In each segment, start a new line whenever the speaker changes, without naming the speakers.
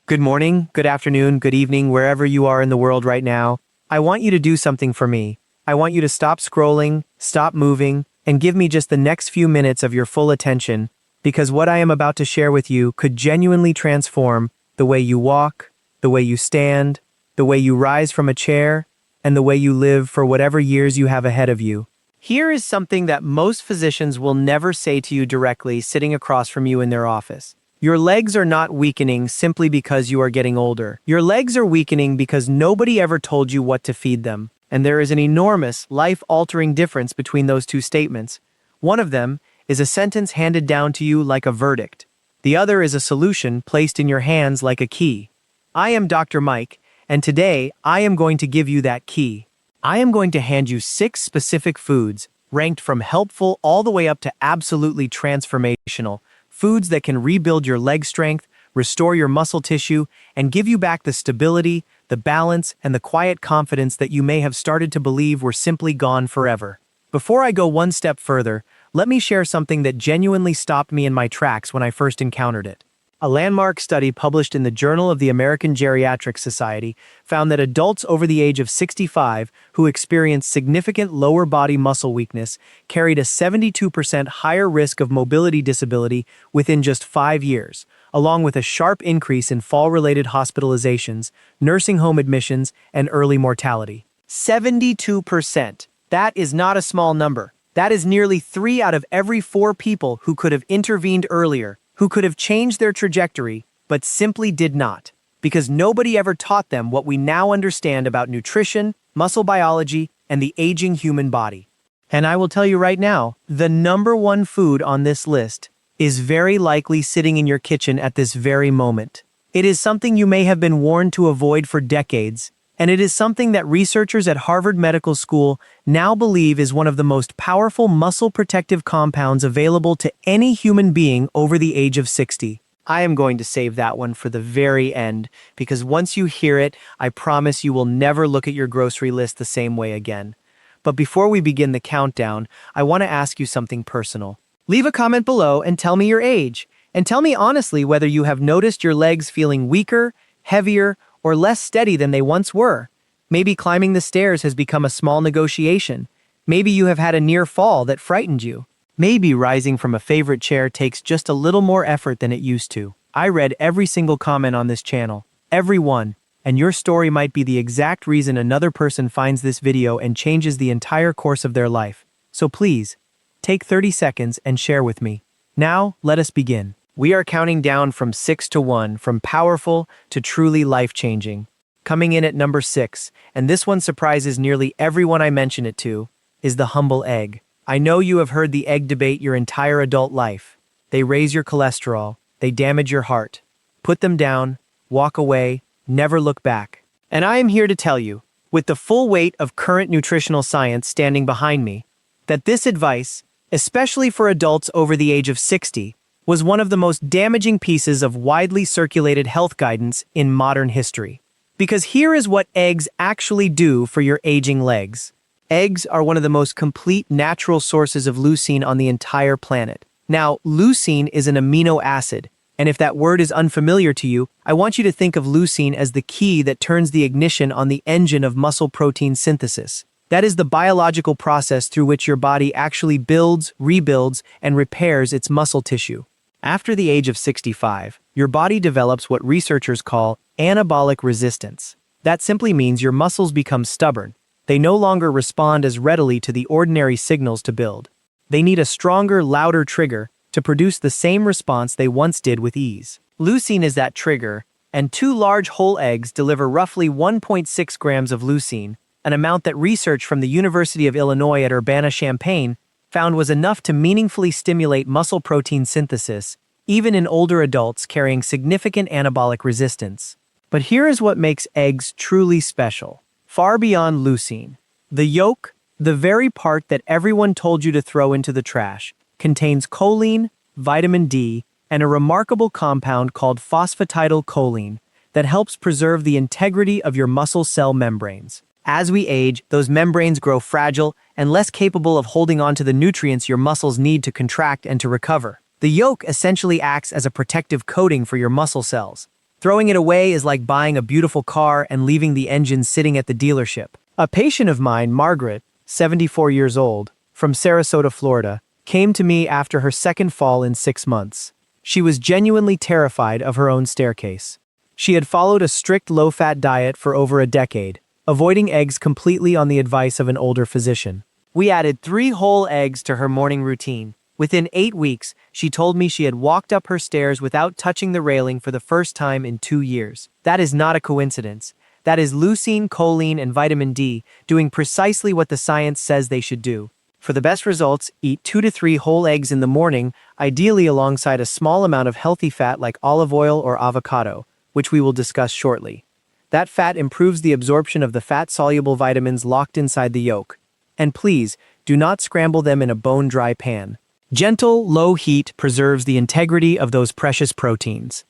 Good morning, good afternoon, good evening, wherever you are in the world right now. I want you to do something for me. I want you to stop scrolling, stop moving, and give me just the next few minutes of your full attention, because what I am about to share with you could genuinely transform the way you walk, the way you stand, the way you rise from a chair, and the way you live for whatever years you have ahead of you. Here is something that most physicians will never say to you directly sitting across from you in their office. Your legs are not weakening simply because you are getting older. Your legs are weakening because nobody ever told you what to feed them. And there is an enormous, life-altering difference between those two statements. One of them is a sentence handed down to you like a verdict. The other is a solution placed in your hands like a key. I am Dr. Mike, and today I am going to give you that key. I am going to hand you 6 specific foods, ranked from helpful all the way up to absolutely transformational. Foods that can rebuild your leg strength, restore your muscle tissue, and give you back the stability, the balance, and the quiet confidence that you may have started to believe were simply gone forever. Before I go one step further, let me share something that genuinely stopped me in my tracks when I first encountered it. A landmark study published in the Journal of the American Geriatric Society found that adults over the age of 65 who experienced significant lower body muscle weakness carried a 72% higher risk of mobility disability within just 5 years, along with a sharp increase in fall-related hospitalizations, nursing home admissions, and early mortality. 72%. That is not a small number. That is nearly 3 out of every 4 people who could have intervened earlier, who could have changed their trajectory, but simply did not, because nobody ever taught them what we now understand about nutrition, muscle biology, and the aging human body. And I will tell you right now, the number one food on this list is very likely sitting in your kitchen at this very moment. It is something you may have been warned to avoid for decades, and it is something that researchers at Harvard Medical School now believe is one of the most powerful muscle protective compounds available to any human being over the age of 60. I am going to save that one for the very end, because once you hear it, I promise you will never look at your grocery list the same way again. But before we begin the countdown, I want to ask you something personal. Leave a comment below and tell me your age, and tell me honestly whether you have noticed your legs feeling weaker, heavier, or less steady than they once were. Maybe climbing the stairs has become a small negotiation. Maybe you have had a near fall that frightened you. Maybe rising from a favorite chair takes just a little more effort than it used to. I read every single comment on this channel, every one, and your story might be the exact reason another person finds this video and changes the entire course of their life. So please, take 30 seconds and share with me. Now, let us begin. We are counting down from 6 to 1, from powerful to truly life-changing. Coming in at number 6, and this one surprises nearly everyone I mention it to, is the humble egg. I know you have heard the egg debate your entire adult life. They raise your cholesterol, they damage your heart. Put them down, walk away, never look back. And I am here to tell you, with the full weight of current nutritional science standing behind me, that this advice, especially for adults over the age of 60, was one of the most damaging pieces of widely circulated health guidance in modern history. Because here is what eggs actually do for your aging legs. Eggs are one of the most complete natural sources of leucine on the entire planet. Now, leucine is an amino acid, and if that word is unfamiliar to you, I want you to think of leucine as the key that turns the ignition on the engine of muscle protein synthesis. That is the biological process through which your body actually builds, rebuilds, and repairs its muscle tissue. After the age of 65, your body develops what researchers call anabolic resistance. That simply means your muscles become stubborn. They no longer respond as readily to the ordinary signals to build. They need a stronger, louder trigger to produce the same response they once did with ease. Leucine is that trigger, and 2 large whole eggs deliver roughly 1.6 grams of leucine, an amount that research from the University of Illinois at Urbana-Champaign found was enough to meaningfully stimulate muscle protein synthesis, even in older adults carrying significant anabolic resistance. But here is what makes eggs truly special. Far beyond leucine, the yolk, the very part that everyone told you to throw into the trash, contains choline, vitamin D, and a remarkable compound called phosphatidylcholine that helps preserve the integrity of your muscle cell membranes. As we age, those membranes grow fragile and less capable of holding on to the nutrients your muscles need to contract and to recover. The yolk essentially acts as a protective coating for your muscle cells. Throwing it away is like buying a beautiful car and leaving the engine sitting at the dealership. A patient of mine, Margaret, 74 years old, from Sarasota, Florida, came to me after her second fall in 6 months. She was genuinely terrified of her own staircase. She had followed a strict low-fat diet for over a decade, avoiding eggs completely on the advice of an older physician. We added 3 whole eggs to her morning routine. Within 8 weeks, she told me she had walked up her stairs without touching the railing for the first time in 2 years. That is not a coincidence. That is leucine, choline, and vitamin D doing precisely what the science says they should do. For the best results, eat 2 to 3 whole eggs in the morning, ideally alongside a small amount of healthy fat like olive oil or avocado, which we will discuss shortly. That fat improves the absorption of the fat-soluble vitamins locked inside the yolk. And please, do not scramble them in a bone-dry pan. Gentle, low heat preserves the integrity of those precious proteins.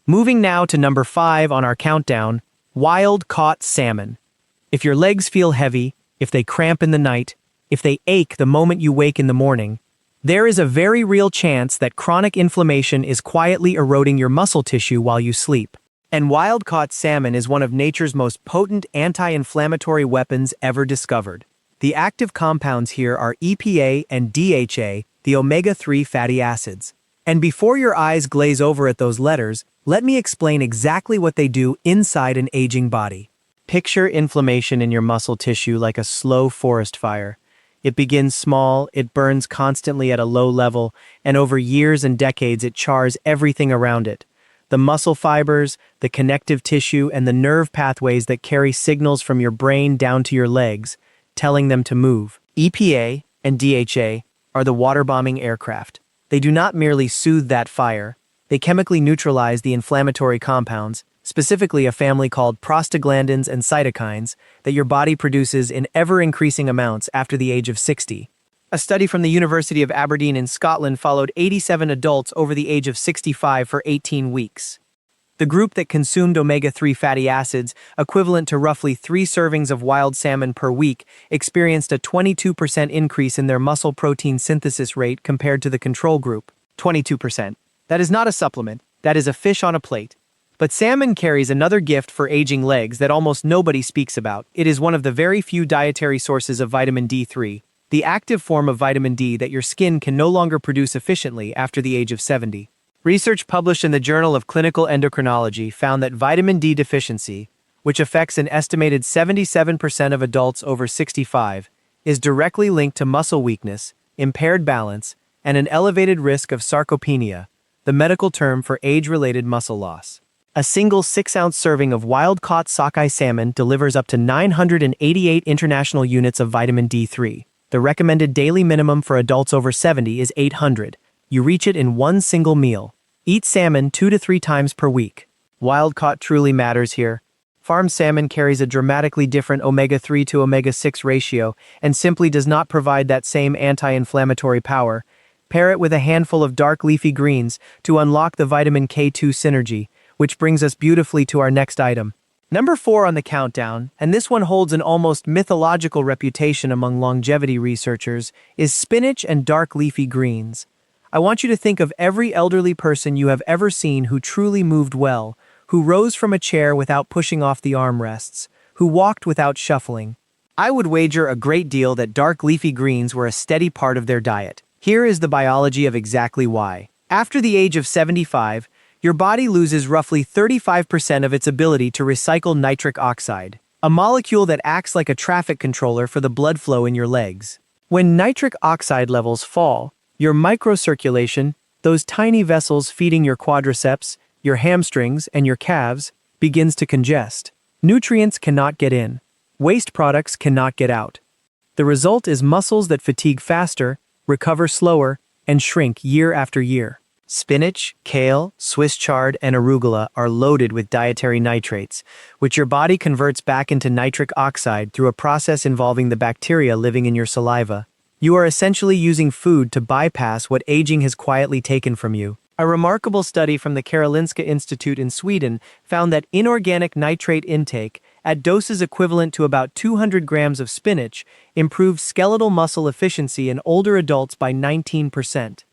Moving now to number 5 on our countdown, wild-caught salmon. If your legs feel heavy, if they cramp in the night, if they ache the moment you wake in the morning, there is a very real chance that chronic inflammation is quietly eroding your muscle tissue while you sleep. And wild-caught salmon is one of nature's most potent anti-inflammatory weapons ever discovered. The active compounds here are EPA and DHA, the omega-3 fatty acids. And before your eyes glaze over at those letters, let me explain exactly what they do inside an aging body. Picture inflammation in your muscle tissue like a slow forest fire. It begins small, it burns constantly at a low level, and over years and decades it chars everything around it. The muscle fibers, the connective tissue, and the nerve pathways that carry signals from your brain down to your legs, telling them to move. EPA and DHA are the water-bombing aircraft. They do not merely soothe that fire, they chemically neutralize the inflammatory compounds, specifically a family called prostaglandins and cytokines, that your body produces in ever-increasing amounts after the age of 60. A study from the University of Aberdeen in Scotland followed 87 adults over the age of 65 for 18 weeks. The group that consumed omega-3 fatty acids, equivalent to roughly 3 servings of wild salmon per week, experienced a 22% increase in their muscle protein synthesis rate compared to the control group. 22%. That is not a supplement, that is a fish on a plate. But salmon carries another gift for aging legs that almost nobody speaks about. It is one of the very few dietary sources of vitamin D3, the active form of vitamin D that your skin can no longer produce efficiently after the age of 70. Research published in the Journal of Clinical Endocrinology found that vitamin D deficiency, which affects an estimated 77% of adults over 65, is directly linked to muscle weakness, impaired balance, and an elevated risk of sarcopenia, the medical term for age-related muscle loss. A single 6-ounce serving of wild-caught sockeye salmon delivers up to 988 international units of vitamin D3. The recommended daily minimum for adults over 70 is 800. You reach it in one single meal. Eat salmon 2 to 3 times per week. Wild-caught truly matters here. Farm salmon carries a dramatically different omega-3 to omega-6 ratio and simply does not provide that same anti-inflammatory power. Pair it with a handful of dark leafy greens to unlock the vitamin K2 synergy, which brings us beautifully to our next item. Number 4 on the countdown, and this one holds an almost mythological reputation among longevity researchers, is spinach and dark leafy greens. I want you to think of every elderly person you have ever seen who truly moved well, who rose from a chair without pushing off the armrests, who walked without shuffling. I would wager a great deal that dark leafy greens were a steady part of their diet. Here is the biology of exactly why. After the age of 75, your body loses roughly 35% of its ability to recycle nitric oxide, a molecule that acts like a traffic controller for the blood flow in your legs. When nitric oxide levels fall, your microcirculation, those tiny vessels feeding your quadriceps, your hamstrings, and your calves, begins to congest. Nutrients cannot get in. Waste products cannot get out. The result is muscles that fatigue faster, recover slower, and shrink year after year. Spinach, kale, Swiss chard, and arugula are loaded with dietary nitrates, which your body converts back into nitric oxide through a process involving the bacteria living in your saliva. You are essentially using food to bypass what aging has quietly taken from you. A remarkable study from the Karolinska Institute in Sweden found that inorganic nitrate intake, at doses equivalent to about 200 grams of spinach, improved skeletal muscle efficiency in older adults by 19%.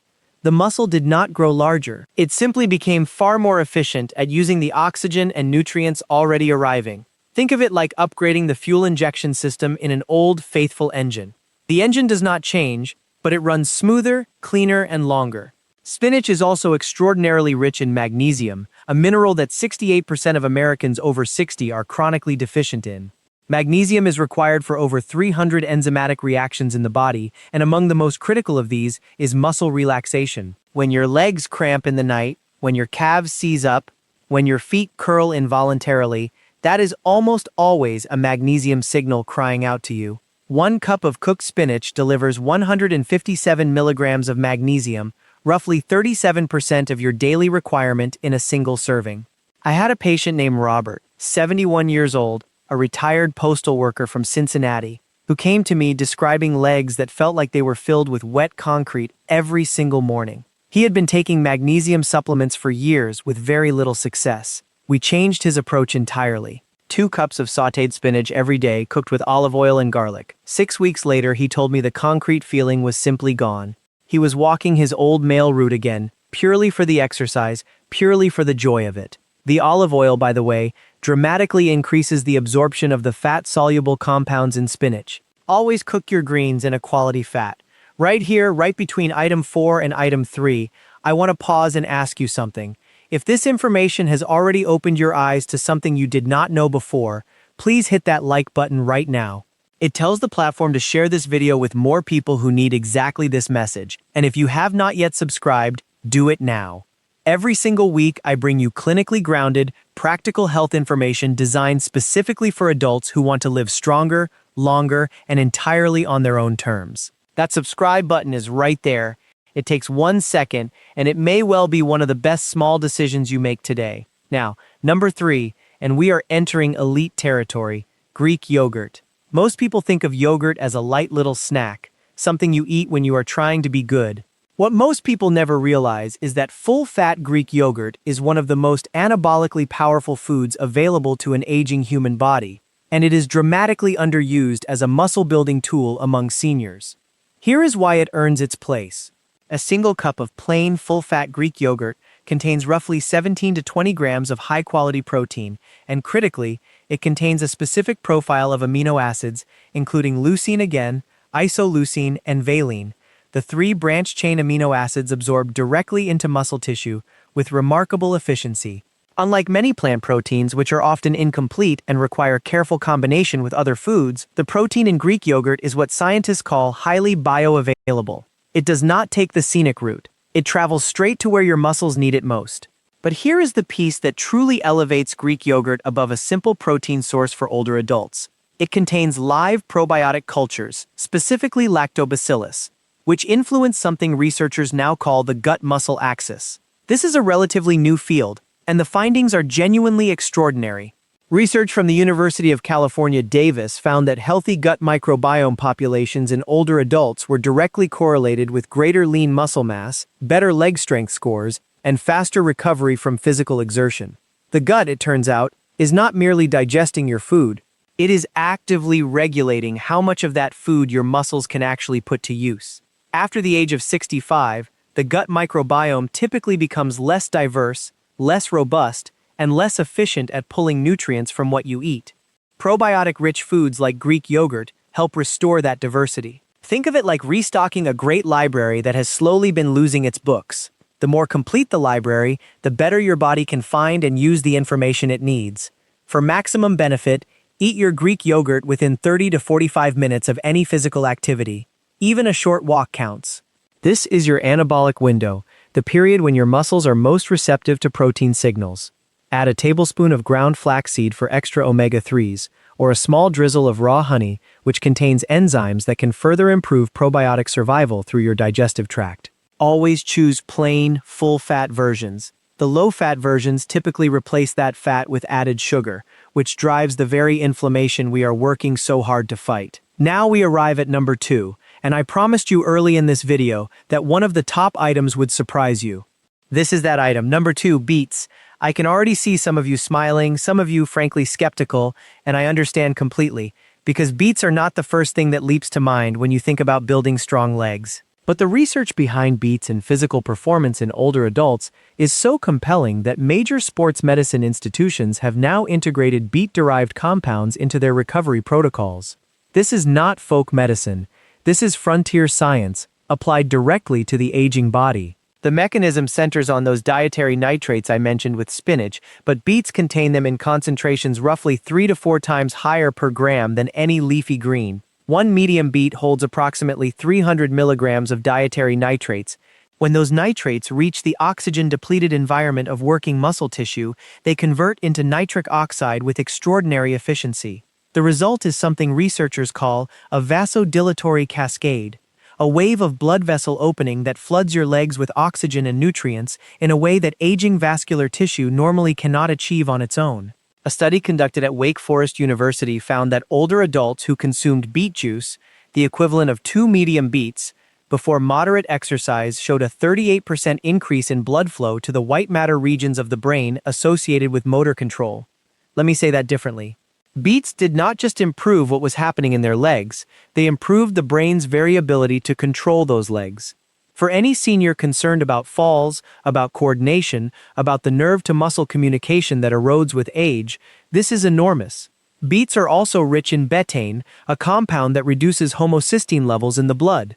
The muscle did not grow larger. It simply became far more efficient at using the oxygen and nutrients already arriving. Think of it like upgrading the fuel injection system in an old, faithful engine. The engine does not change, but it runs smoother, cleaner, and longer. Spinach is also extraordinarily rich in magnesium, a mineral that 68% of Americans over 60 are chronically deficient in. Magnesium is required for over 300 enzymatic reactions in the body, and among the most critical of these is muscle relaxation. When your legs cramp in the night, when your calves seize up, when your feet curl involuntarily, that is almost always a magnesium signal crying out to you. 1 cup of cooked spinach delivers 157 milligrams of magnesium, roughly 37% of your daily requirement in a single serving. I had a patient named Robert, 71 years old, a retired postal worker from Cincinnati, who came to me describing legs that felt like they were filled with wet concrete every single morning. He had been taking magnesium supplements for years with very little success. We changed his approach entirely. 2 cups of sautéed spinach every day cooked with olive oil and garlic. 6 weeks later, he told me the concrete feeling was simply gone. He was walking his old male route again, purely for the exercise, purely for the joy of it. The olive oil, by the way, dramatically increases the absorption of the fat-soluble compounds in spinach. Always cook your greens in a quality fat. Right here, right between item 4 and item 3, I want to pause and ask you something. If this information has already opened your eyes to something you did not know before, please hit that like button right now. It tells the platform to share this video with more people who need exactly this message. And if you have not yet subscribed, do it now. Every single week, I bring you clinically grounded, practical health information designed specifically for adults who want to live stronger, longer, and entirely on their own terms. That subscribe button is right there. It takes 1 second, and it may well be one of the best small decisions you make today. Now, number 3, and we are entering elite territory, Greek yogurt. Most people think of yogurt as a light little snack, something you eat when you are trying to be good. What most people never realize is that full-fat Greek yogurt is one of the most anabolically powerful foods available to an aging human body, and it is dramatically underused as a muscle-building tool among seniors. Here is why it earns its place. A single cup of plain, full-fat Greek yogurt contains roughly 17 to 20 grams of high-quality protein, and critically, it contains a specific profile of amino acids, including leucine again, isoleucine, and valine, the 3 branch-chain amino acids absorbed directly into muscle tissue with remarkable efficiency. Unlike many plant proteins, which are often incomplete and require careful combination with other foods, the protein in Greek yogurt is what scientists call highly bioavailable. It does not take the scenic route. It travels straight to where your muscles need it most. But here is the piece that truly elevates Greek yogurt above a simple protein source for older adults. It contains live probiotic cultures, specifically lactobacillus, which influence something researchers now call the gut-muscle axis. This is a relatively new field, and the findings are genuinely extraordinary. Research from the University of California, Davis found that healthy gut microbiome populations in older adults were directly correlated with greater lean muscle mass, better leg strength scores, and faster recovery from physical exertion. The gut, it turns out, is not merely digesting your food. It is actively regulating how much of that food your muscles can actually put to use. After the age of 65, the gut microbiome typically becomes less diverse, less robust, and less efficient at pulling nutrients from what you eat. Probiotic-rich foods like Greek yogurt help restore that diversity. Think of it like restocking a great library that has slowly been losing its books. The more complete the library, the better your body can find and use the information it needs. For maximum benefit, eat your Greek yogurt within 30 to 45 minutes of any physical activity. Even a short walk counts. This is your anabolic window, the period when your muscles are most receptive to protein signals. Add a tablespoon of ground flaxseed for extra omega-3s, or a small drizzle of raw honey, which contains enzymes that can further improve probiotic survival through your digestive tract. Always choose plain, full-fat versions. The low-fat versions typically replace that fat with added sugar, which drives the very inflammation we are working so hard to fight. Now we arrive at number 2, and I promised you early in this video that one of the top items would surprise you. This is that item, number 2, beets. I can already see some of you smiling, some of you frankly skeptical, and I understand completely, because beets are not the first thing that leaps to mind when you think about building strong legs. But the research behind beets and physical performance in older adults is so compelling that major sports medicine institutions have now integrated beet-derived compounds into their recovery protocols. This is not folk medicine. This is frontier science, applied directly to the aging body. The mechanism centers on those dietary nitrates I mentioned with spinach, but beets contain them in concentrations roughly 3 to 4 times higher per gram than any leafy green. One medium beet holds approximately 300 milligrams of dietary nitrates. When those nitrates reach the oxygen-depleted environment of working muscle tissue, they convert into nitric oxide with extraordinary efficiency. The result is something researchers call a vasodilatory cascade, a wave of blood vessel opening that floods your legs with oxygen and nutrients in a way that aging vascular tissue normally cannot achieve on its own. A study conducted at Wake Forest University found that older adults who consumed beet juice, the equivalent of 2 medium beets, before moderate exercise showed a 38% increase in blood flow to the white matter regions of the brain associated with motor control. Let me say that differently. Beets did not just improve what was happening in their legs, they improved the brain's very ability to control those legs. For any senior concerned about falls, about coordination, about the nerve-to-muscle communication that erodes with age, this is enormous. Beets are also rich in betaine, a compound that reduces homocysteine levels in the blood.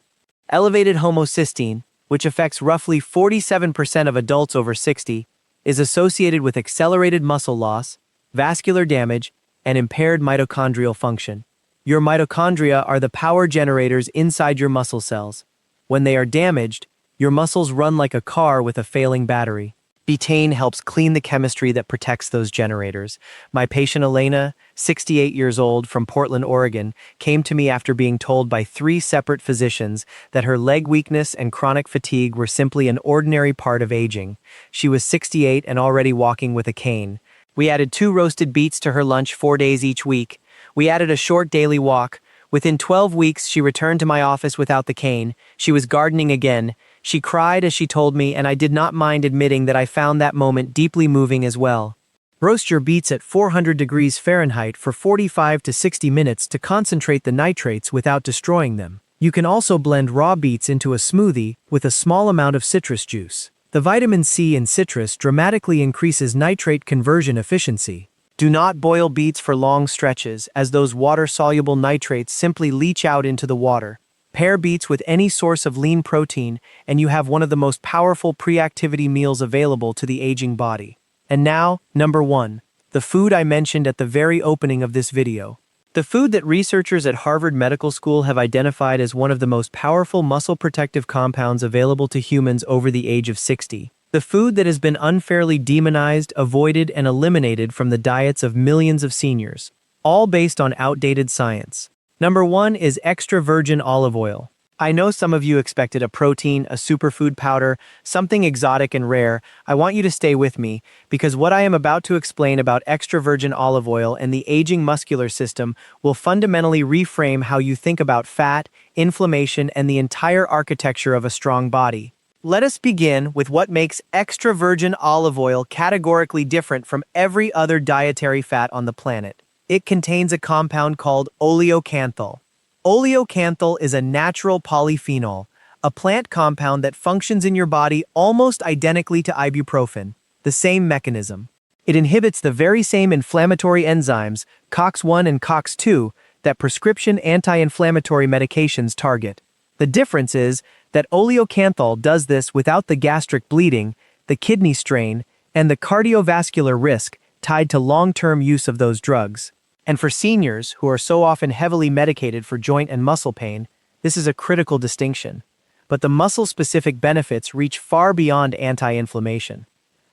Elevated homocysteine, which affects roughly 47% of adults over 60, is associated with accelerated muscle loss, vascular damage, and impaired mitochondrial function. Your mitochondria are the power generators inside your muscle cells. When they are damaged, your muscles run like a car with a failing battery. Betaine helps clean the chemistry that protects those generators. My patient Elena, 68 years old, from Portland, Oregon, came to me after being told by 3 separate physicians that her leg weakness and chronic fatigue were simply an ordinary part of aging. She was 68 and already walking with a cane. We added 2 roasted beets to her lunch 4 days each week. We added a short daily walk. Within 12 weeks, she returned to my office without the cane. She was gardening again. She cried as she told me, and I did not mind admitting that I found that moment deeply moving as well. Roast your beets at 400 degrees Fahrenheit for 45 to 60 minutes to concentrate the nitrates without destroying them. You can also blend raw beets into a smoothie with a small amount of citrus juice. The vitamin C in citrus dramatically increases nitrate conversion efficiency. Do not boil beets for long stretches, as those water-soluble nitrates simply leach out into the water. Pair beets with any source of lean protein, and you have one of the most powerful pre-activity meals available to the aging body. And now, number 1, the food I mentioned at the very opening of this video. The food that researchers at Harvard Medical School have identified as one of the most powerful muscle protective compounds available to humans over the age of 60. The food that has been unfairly demonized, avoided, and eliminated from the diets of millions of seniors, all based on outdated science. Number 1 is extra virgin olive oil. I know some of you expected a protein, a superfood powder, something exotic and rare. I want you to stay with me, because what I am about to explain about extra virgin olive oil and the aging muscular system will fundamentally reframe how you think about fat, inflammation, and the entire architecture of a strong body. Let us begin with what makes extra virgin olive oil categorically different from every other dietary fat on the planet. It contains a compound called oleocanthal. Oleocanthal is a natural polyphenol, a plant compound that functions in your body almost identically to ibuprofen, the same mechanism. It inhibits the very same inflammatory enzymes, COX-1 and COX-2, that prescription anti-inflammatory medications target. The difference is that oleocanthal does this without the gastric bleeding, the kidney strain, and the cardiovascular risk tied to long-term use of those drugs. And for seniors, who are so often heavily medicated for joint and muscle pain, this is a critical distinction. But the muscle-specific benefits reach far beyond anti-inflammation.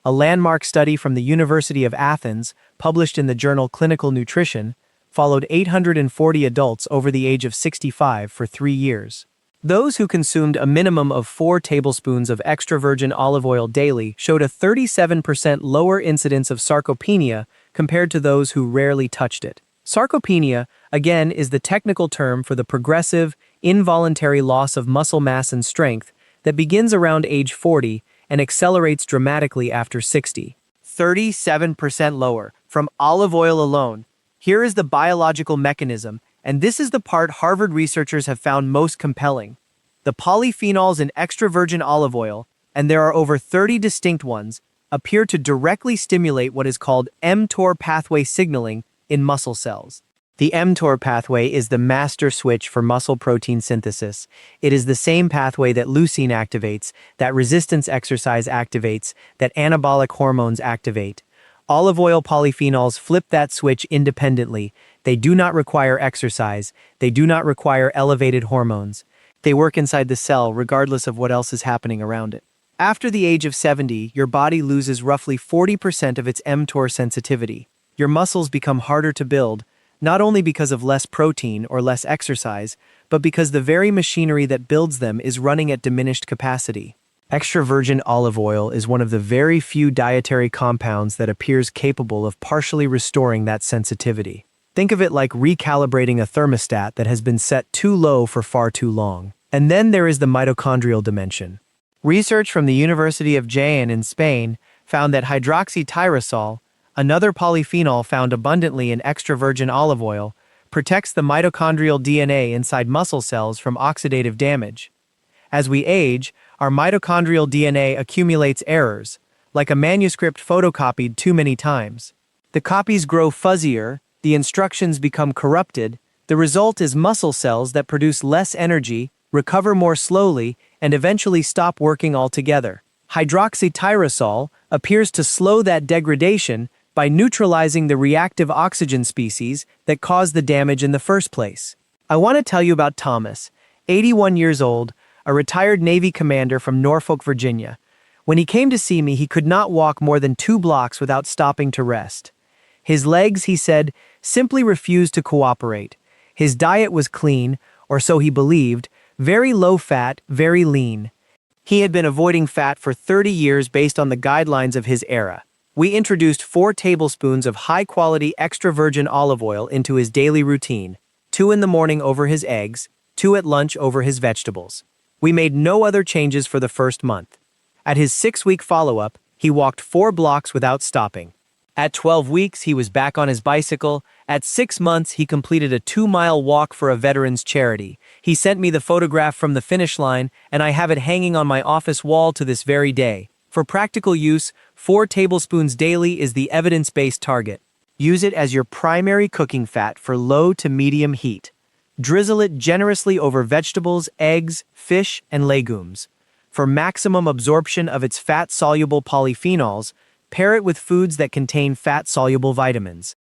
A landmark study from the University of Athens, published in the journal Clinical Nutrition, followed 840 adults over the age of 65 for 3 years. Those who consumed a minimum of 4 tablespoons of extra virgin olive oil daily showed a 37% lower incidence of sarcopenia compared to those who rarely touched it. Sarcopenia, again, is the technical term for the progressive, involuntary loss of muscle mass and strength that begins around age 40 and accelerates dramatically after 60. 37% lower from olive oil alone. Here is the biological mechanism, and this is the part Harvard researchers have found most compelling. The polyphenols in extra virgin olive oil, and there are over 30 distinct ones, appear to directly stimulate what is called mTOR pathway signaling in muscle cells. The mTOR pathway is the master switch for muscle protein synthesis. It is the same pathway that leucine activates, that resistance exercise activates, that anabolic hormones activate. Olive oil polyphenols flip that switch independently. They do not require exercise. They do not require elevated hormones. They work inside the cell regardless of what else is happening around it. After the age of 70, your body loses roughly 40% of its mTOR sensitivity. Your muscles become harder to build, not only because of less protein or less exercise, but because the very machinery that builds them is running at diminished capacity. Extra virgin olive oil is one of the very few dietary compounds that appears capable of partially restoring that sensitivity. Think of it like recalibrating a thermostat that has been set too low for far too long. And then there is the mitochondrial dimension. Research from the University of Jaén in Spain found that hydroxytyrosol, another polyphenol found abundantly in extra virgin olive oil, protects the mitochondrial DNA inside muscle cells from oxidative damage. As we age, our mitochondrial DNA accumulates errors, like a manuscript photocopied too many times. The copies grow fuzzier, the instructions become corrupted, the result is muscle cells that produce less energy, recover more slowly, and eventually stop working altogether. Hydroxytyrosol appears to slow that degradation by neutralizing the reactive oxygen species that caused the damage in the first place. I want to tell you about Thomas, 81 years old, a retired Navy commander from Norfolk, Virginia. When he came to see me, he could not walk more than 2 blocks without stopping to rest. His legs, he said, simply refused to cooperate. His diet was clean, or so he believed, very low fat, very lean. He had been avoiding fat for 30 years based on the guidelines of his era. We introduced 4 tablespoons of high-quality extra virgin olive oil into his daily routine, 2 in the morning over his eggs, 2 at lunch over his vegetables. We made no other changes for the first month. At his 6-week follow-up, he walked 4 blocks without stopping. At 12 weeks, he was back on his bicycle. At 6 months, he completed a 2-mile walk for a veterans charity. He sent me the photograph from the finish line, and I have it hanging on my office wall to this very day. For practical use, 4 tablespoons daily is the evidence-based target. Use it as your primary cooking fat for low to medium heat. Drizzle it generously over vegetables, eggs, fish, and legumes. For maximum absorption of its fat-soluble polyphenols, pair it with foods that contain fat-soluble vitamins.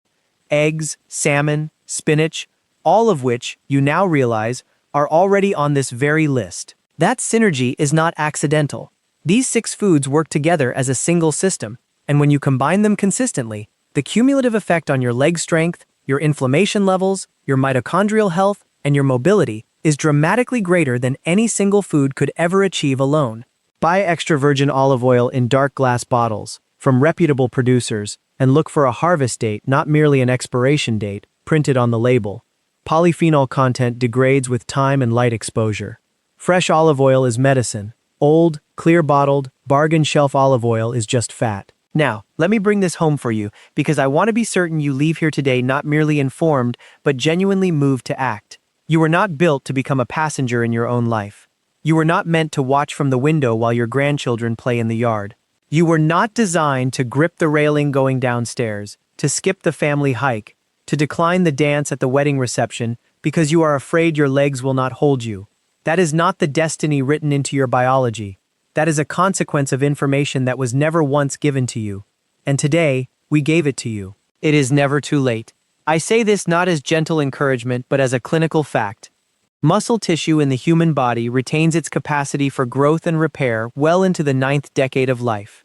Eggs, salmon, spinach, all of which, you now realize, are already on this very list. That synergy is not accidental. These 6 foods work together as a single system, and when you combine them consistently, the cumulative effect on your leg strength, your inflammation levels, your mitochondrial health, and your mobility is dramatically greater than any single food could ever achieve alone. Buy extra virgin olive oil in dark glass bottles from reputable producers, and look for a harvest date, not merely an expiration date, printed on the label. Polyphenol content degrades with time and light exposure. Fresh olive oil is medicine. Old, clear-bottled, bargain shelf olive oil is just fat. Now, let me bring this home for you, because I want to be certain you leave here today not merely informed, but genuinely moved to act. You were not built to become a passenger in your own life. You were not meant to watch from the window while your grandchildren play in the yard. You were not designed to grip the railing going downstairs, to skip the family hike, to decline the dance at the wedding reception because you are afraid your legs will not hold you. That is not the destiny written into your biology. That is a consequence of information that was never once given to you. And today, we gave it to you. It is never too late. I say this not as gentle encouragement, but as a clinical fact. Muscle tissue in the human body retains its capacity for growth and repair well into the 9th decade of life.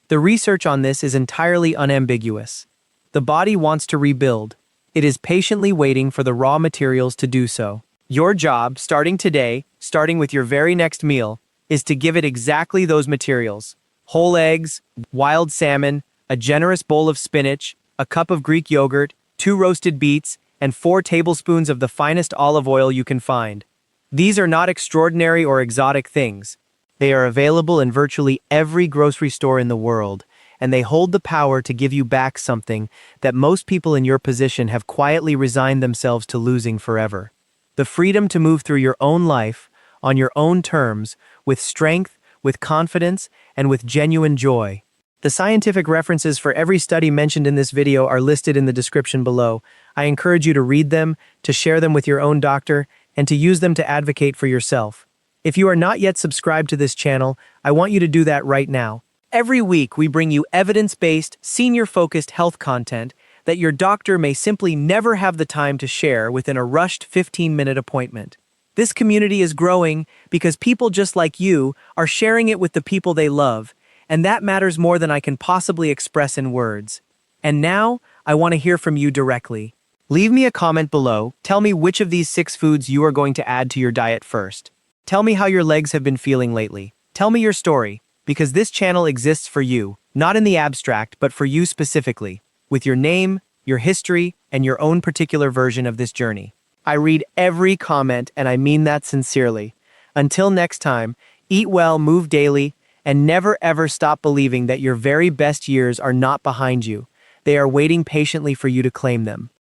The research on this is entirely unambiguous. The body wants to rebuild. It is patiently waiting for the raw materials to do so. Your job, starting today, starting with your very next meal, is to give it exactly those materials. Whole eggs, wild salmon, a generous bowl of spinach, a cup of Greek yogurt, 2 roasted beets, and 4 tablespoons of the finest olive oil you can find. These are not extraordinary or exotic things. They are available in virtually every grocery store in the world, and they hold the power to give you back something that most people in your position have quietly resigned themselves to losing forever. The freedom to move through your own life, on your own terms, with strength, with confidence, and with genuine joy. The scientific references for every study mentioned in this video are listed in the description below. I encourage you to read them, to share them with your own doctor, and to use them to advocate for yourself. If you are not yet subscribed to this channel, I want you to do that right now. Every week, we bring you evidence-based, senior-focused health content that your doctor may simply never have the time to share within a rushed 15-minute appointment. This community is growing because people just like you are sharing it with the people they love, and that matters more than I can possibly express in words. And now, I want to hear from you directly. Leave me a comment below, tell me which of these 6 foods you are going to add to your diet first. Tell me how your legs have been feeling lately. Tell me your story, because this channel exists for you, not in the abstract, but for you specifically, with your name, your history, and your own particular version of this journey. I read every comment, and I mean that sincerely. Until next time, eat well, move daily, and never ever stop believing that your very best years are not behind you. They are waiting patiently for you to claim them.